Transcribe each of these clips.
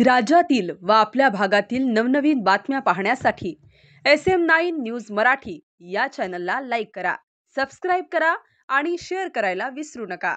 राज्यातील व आपल्या भागातील नवनवीन बातम्या पाहण्यासाठी SM9 न्यूज मराठी या चॅनलला लाईक करा, सबस्क्राइब करा आणि शेअर करायला विसरू नका।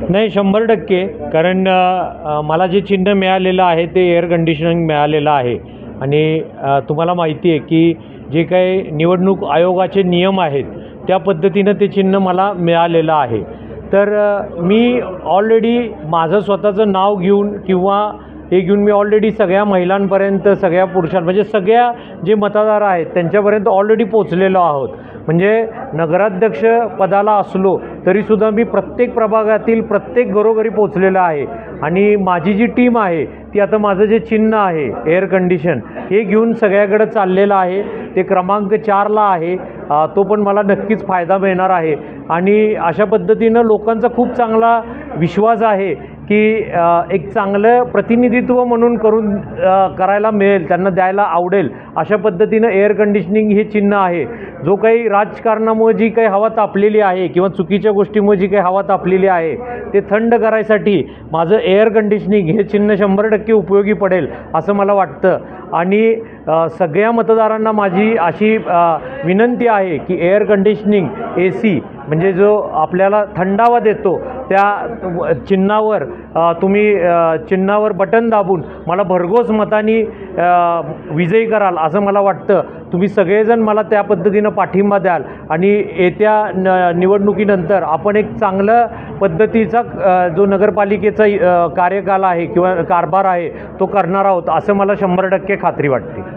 नाही 100% कारण मला जे चिन्ह मिळालेलं आहे ते एअर कंडिशनिंग मिळालेलं आहे आणि तुम्हाला माहिती आहे की जे काही निवडणूक आयोगाचे नियम आहेत त्या पद्धतीनं ते चिन्ह मला मिळालेलं आहे। तर मी ऑलरेडी माझं स्वतःचं नाव घेऊन किंवा हे घेऊन मी ऑलरेडी सगळ्या महिलांपर्यंत, सगळ्या पुरुषांपर्यंत, म्हणजे सगळ्या जे मतदार आहेत त्यांच्यापर्यंत ऑलरेडी पोचलेलो आहोत। म्हणजे नगराध्यक्ष पदाला असलो तरीसुद्धा मी प्रत्येक प्रभागातील प्रत्येक घरोघरी पोचलेलं आहे आणि माझी जी टीम आहे ती आता माझं जे चिन्ह आहे एअर कंडिशन हे घेऊन सगळ्याकडे चाललेलं आहे। ते क्रमांक 4ला आहे, तो पण मला नक्कीच फायदा मिळणार आहे आणि अशा पद्धतीनं लोकांचा खूप चांगला विश्वास आहे की एक चांगलं प्रतिनिधित्व म्हणून करायला मिळेल, त्यांना द्यायला आवडेल अशा पद्धतीनं एअर कंडिशनिंग हे चिन्ह आहे। जो काही राजकारणामुळे जी काही हवा तापलेली आहे किंवा चुकीच्या गोष्टीमुळे जी काही हवा तापलेली आहे ते थंड करायसाठी माझं एअर कंडिशनिंग हे चिन्ह 100% उपयोगी पडेल असं मला वाटतं। आणि सगळ्या मतदारांना माझी अशी विनंती आहे की एअर कंडिशनिंग AC म्हणजे जो आपल्याला थंडावा देतो त्या चिन्हावर तुम्ही चिन्हावर बटन दाबून मला भरघोस मतांनी विजयी कराल असं मला वाटतं। तुम्ही सगळेजण मला त्या पद्धतीनं पाठिंबा द्याल आणि येत्या निवडणुकीनंतर आपण एक चांगलं पद्धतीचा जो नगरपालिकेचा कार्यकाल आहे किंवा कारभार आहे तो करणार आहोत असं मला 100% खात्री वाटते।